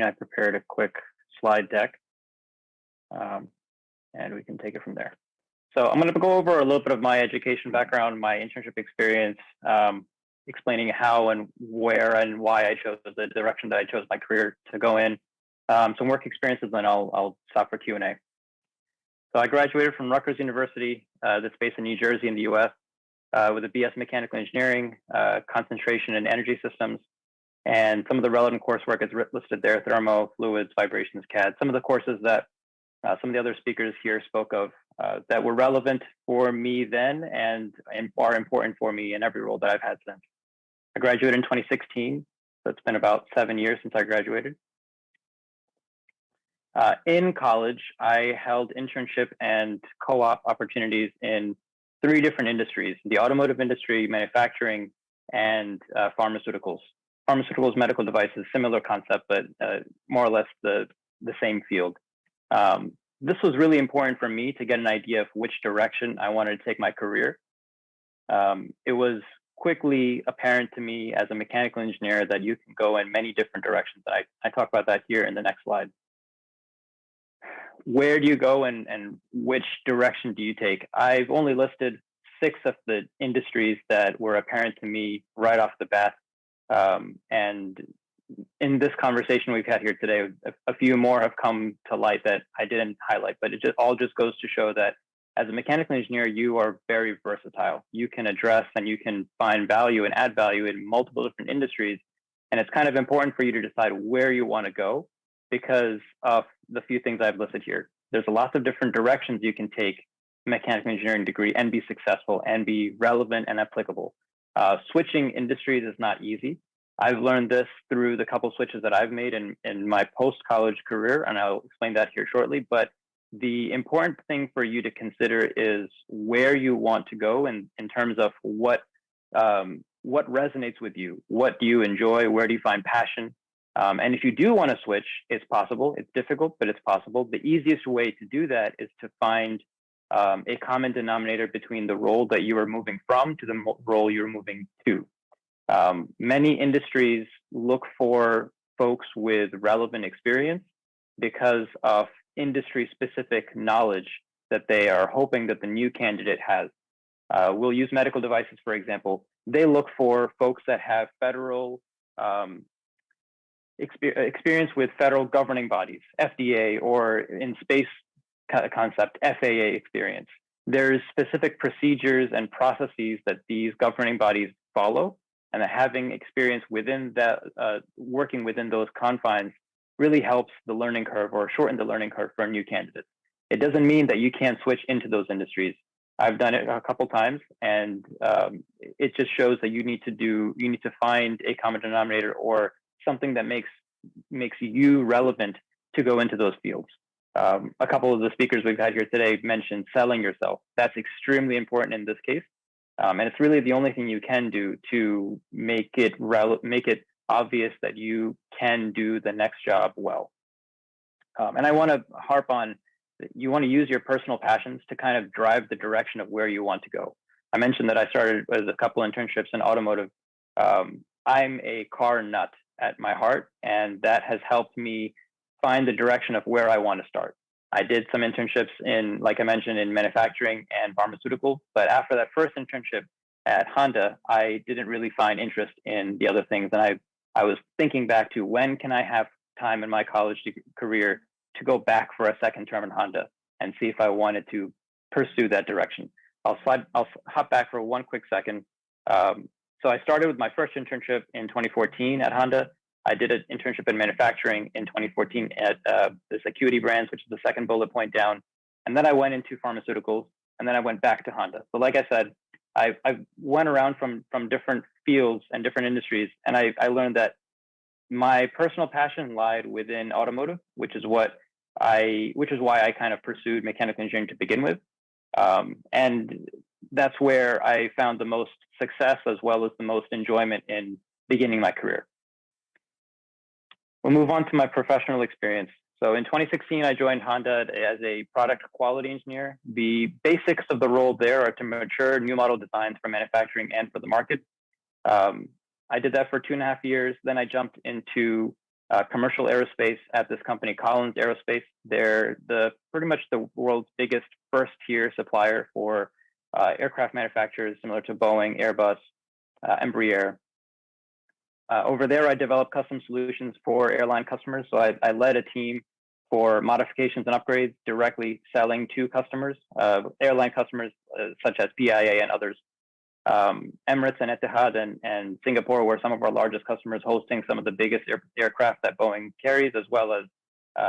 I prepared a quick slide deck, and we can take it from there. So I'm going to go over a little bit of my education background, my internship experience, explaining how and where and why I chose the direction that I chose my career to go in, some work experiences, and I'll stop for Q&A. So I graduated from Rutgers University, that's based in New Jersey in the US, with a BS Mechanical Engineering, concentration in energy systems. And some of the relevant coursework is listed there: thermo, fluids, vibrations, CAD. Some of the courses that some of the other speakers here spoke of that were relevant for me then and are important for me in every role that I've had since. I graduated in 2016, so it's been about 7 years since I graduated. In college, I held internship and co-op opportunities in 3 different industries: the automotive industry, manufacturing, and pharmaceuticals. Pharmaceuticals, medical devices, similar concept, but more or less the same field. This was really important for me to get an idea of which direction I wanted to take my career. It was quickly apparent to me as a mechanical engineer that you can go in many different directions. I talk about that here in the next slide. Where do you go and which direction do you take? I've only listed 6 of the industries that were apparent to me right off the bat. And in this conversation we've had here today, a few more have come to light that I didn't highlight, but it all just goes to show that as a mechanical engineer, you are very versatile. You can address and you can find value and add value in multiple different industries. And it's kind of important for you to decide where you want to go because of the few things I've listed here. There's lots of different directions you can take a mechanical engineering degree and be successful and be relevant and applicable. Switching industries is not easy. I've learned this through the couple switches that I've made in my post-college career, and I'll explain that here shortly. But the important thing for you to consider is where you want to go in terms of what resonates with you. What do you enjoy? Where do you find passion? And if you do want to switch, it's possible. It's difficult, but it's possible. The easiest way to do that is to find a common denominator between the role that you are moving from to the role you're moving to. Many industries look for folks with relevant experience because of industry-specific knowledge that they are hoping that the new candidate has. We'll use medical devices, for example. They look for folks that have federal experience with federal governing bodies, FDA, or in space concept, FAA experience. There's specific procedures and processes that these governing bodies follow, and having experience within that, working within those confines really helps the learning curve or shorten the learning curve for a new candidate. It doesn't mean that you can't switch into those industries. I've done it a couple times, and it just shows that you need to find a common denominator or something that makes you relevant to go into those fields. A couple of the speakers we've had here today mentioned selling yourself. That's extremely important in this case. And it's really the only thing you can do to make it obvious that you can do the next job well. And I want to harp on, you want to use your personal passions to kind of drive the direction of where you want to go. I mentioned that I started with a couple internships in automotive. I'm a car nut at my heart, and that has helped me find the direction of where I want to start. I did some internships in, like I mentioned, in manufacturing and pharmaceutical, but after that first internship at Honda, I didn't really find interest in the other things. And I was thinking back to when can I have time in my college career to go back for a second term in Honda and see if I wanted to pursue that direction. I'll hop back for one quick second. So I started with my first internship in 2014 at Honda. I did an internship in manufacturing in 2014 at this Acuity Brands, which is the second bullet point down. And then I went into pharmaceuticals, and then I went back to Honda. So like I said, I went around from different fields and different industries, and I learned that my personal passion lied within automotive, which is why I kind of pursued mechanical engineering to begin with. And that's where I found the most success as well as the most enjoyment in beginning my career. We'll move on to my professional experience. So in 2016, I joined Honda as a product quality engineer. The basics of the role there are to mature new model designs for manufacturing and for the market. I did that for 2.5 years. Then I jumped into commercial aerospace at this company, Collins Aerospace. They're pretty much the world's biggest first-tier supplier for aircraft manufacturers similar to Boeing, Airbus, Embraer. Over there, I developed custom solutions for airline customers. So I led a team for modifications and upgrades directly selling to customers, airline customers such as PIA and others. Emirates and Etihad and Singapore were some of our largest customers, hosting some of the biggest aircraft that Boeing carries, as well as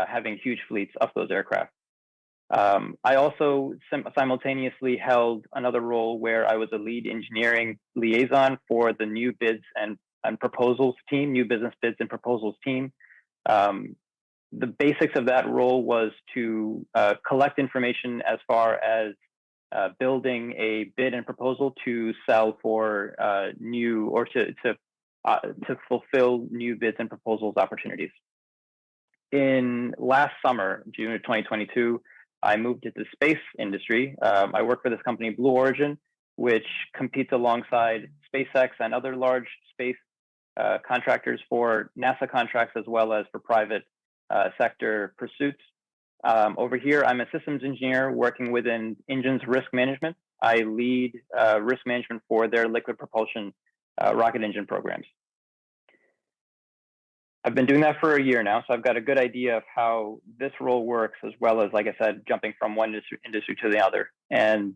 having huge fleets of those aircraft. I also simultaneously held another role where I was a lead engineering liaison for the new bids and proposals team, new business bids and proposals team. The basics of that role was to collect information as far as building a bid and proposal to sell for new or to fulfill new bids and proposals opportunities. In last summer, June of 2022, I moved into the space industry. I work for this company, Blue Origin, which competes alongside SpaceX and other large space contractors for NASA contracts as well as for private sector pursuits. Over here, I'm a systems engineer working within engines risk management. I lead risk management for their liquid propulsion rocket engine programs. I've been doing that for a year now, so I've got a good idea of how this role works, as well as, like I said, jumping from one industry to the other. And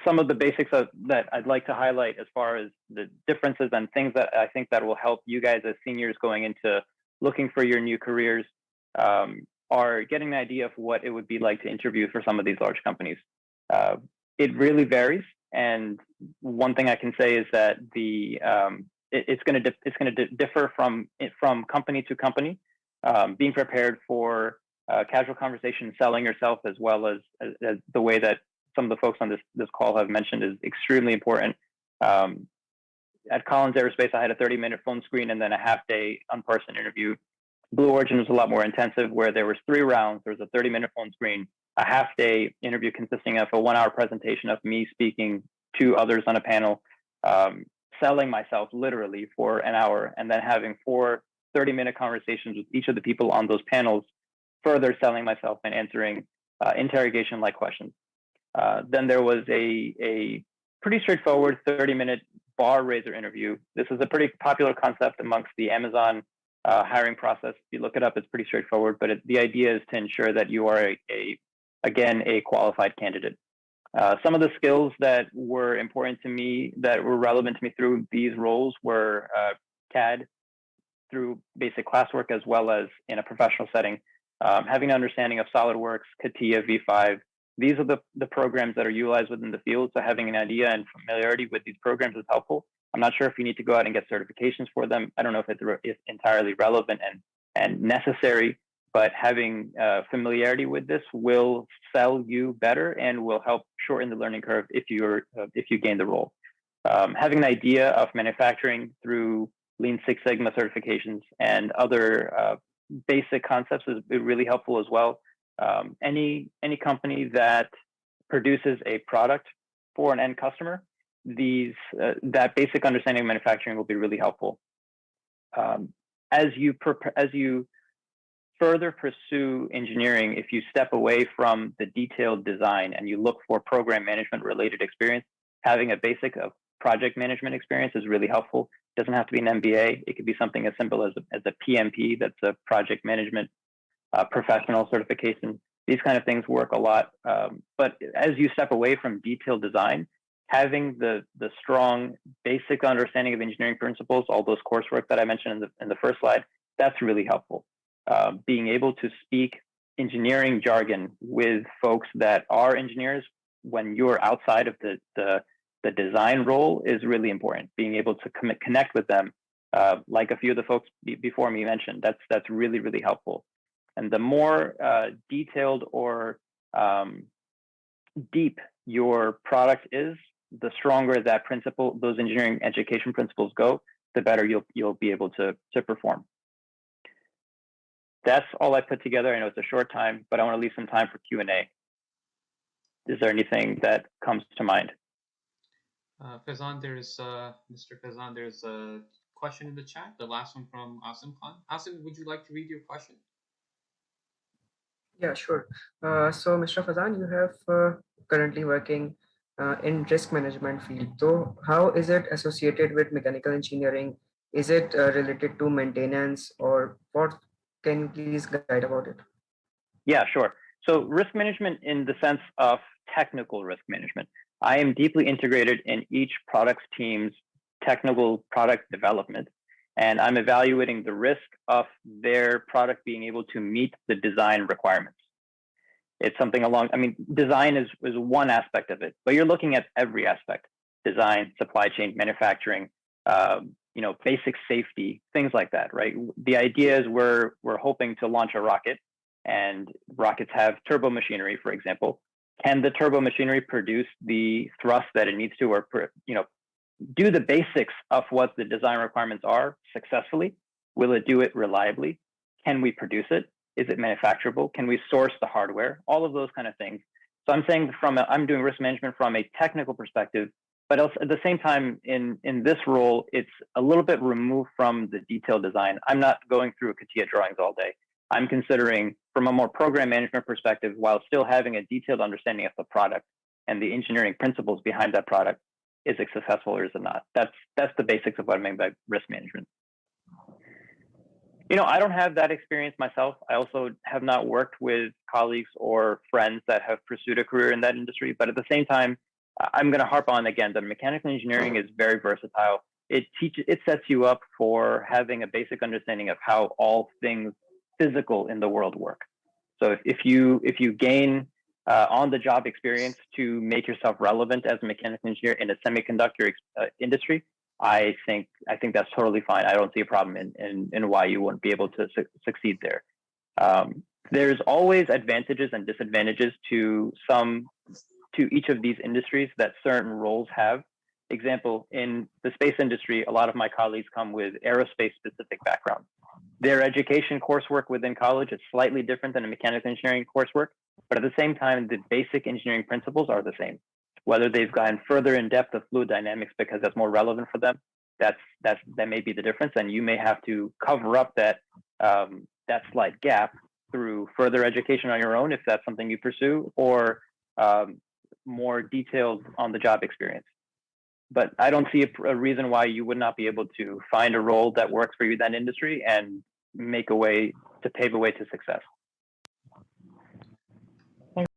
some of the basics that I'd like to highlight as far as the differences and things that I think that will help you guys as seniors going into looking for your new careers are getting an idea of what it would be like to interview for some of these large companies. It really varies, and one thing I can say is that it's going to differ from company to company. Being prepared for casual conversation, selling yourself, as well as the way that some of the folks on this call have mentioned, is extremely important. At Collins Aerospace, I had a 30-minute phone screen and then a half-day in-person interview. Blue Origin was a lot more intensive, where there was 3 rounds. There was a 30-minute phone screen, a half-day interview consisting of a 1-hour presentation of me speaking to others on a panel, selling myself literally for an hour, and then having 4 30-minute conversations with each of the people on those panels, further selling myself and answering interrogation-like questions. Then there was a pretty straightforward 30-minute bar raiser interview. This is a pretty popular concept amongst the Amazon hiring process. If you look it up, it's pretty straightforward, but the idea is to ensure that you are a qualified candidate. Some of the skills that were important to me, that were relevant to me through these roles, were CAD through basic classwork, as well as in a professional setting, having an understanding of SolidWorks, CATIA, V5. These are the programs that are utilized within the field, so having an idea and familiarity with these programs is helpful. I'm not sure if you need to go out and get certifications for them. I don't know if it's entirely relevant and necessary, but having familiarity with this will sell you better and will help shorten the learning curve if you gain the role. Having an idea of manufacturing through Lean Six Sigma certifications and other basic concepts is really helpful as well. Any company that produces a product for an end customer, that basic understanding of manufacturing will be really helpful. As you further pursue engineering, if you step away from the detailed design and you look for program management related experience, having a basic of project management experience is really helpful. It doesn't have to be an MBA. It could be something as simple as a PMP, that's a project management professional certification. These kind of things work a lot. But as you step away from detailed design, having the strong basic understanding of engineering principles, all those coursework that I mentioned in the first slide, that's really helpful. Being able to speak engineering jargon with folks that are engineers when you're outside of the design role is really important. Being able to connect with them, like a few of the folks before me mentioned, that's really, really helpful. And the more detailed or deep your product is, the stronger that principle, those engineering education principles go, the better you'll be able to perform. That's all I put together. I know it's a short time, but I want to leave some time for Q&A. Is there anything that comes to mind? Faizan, Mr. Faizan, there's a question in the chat. The last one from Asim Khan. Asim, would you like to read your question? Yeah, sure. So, Mr. Fazan, you have currently working in risk management field. So, how is it associated with mechanical engineering? Is it related to maintenance, or what? Can you please guide about it? Yeah, sure. So risk management in the sense of technical risk management. I am deeply integrated in each product's team's technical product development, and I'm evaluating the risk of their product being able to meet the design requirements. It's something along, I mean, design is one aspect of it, but you're looking at every aspect: design, supply chain, manufacturing, basic safety, things like that, right? The idea is we're hoping to launch a rocket, and rockets have turbo machinery, for example. Can the turbo machinery produce the thrust that it needs to, or do the basics of what the design requirements are successfully? Will it do it reliably? Can we produce it? Is it manufacturable? Can we source the hardware? All of those kind of things. So I'm saying I'm doing risk management from a technical perspective, but also at the same time in this role, it's a little bit removed from the detailed design. I'm not going through CATIA drawings all day. I'm considering from a more program management perspective, while still having a detailed understanding of the product and the engineering principles behind that product. Is it successful or is it not? That's the basics of what I mean by risk management. I don't have that experience myself. I also have not worked with colleagues or friends that have pursued a career in that industry. But at the same time, I'm going to harp on again that mechanical engineering is very versatile. It sets you up for having a basic understanding of how all things physical in the world work. So if you gain on the job experience to make yourself relevant as a mechanical engineer in a semiconductor industry, I think that's totally fine. I don't see a problem in why you wouldn't be able to succeed there. There's always advantages and disadvantages to each of these industries that certain roles have. Example, in the space industry, a lot of my colleagues come with aerospace specific background. Their education coursework within college is slightly different than a mechanical engineering coursework, but at the same time, the basic engineering principles are the same. Whether they've gone further in depth of fluid dynamics because that's more relevant for them, that may be the difference, and you may have to cover up that slight gap through further education on your own if that's something you pursue, or more detailed on the job experience. But I don't see a reason why you would not be able to find a role that works for you in that industry and make a way to pave a way to success.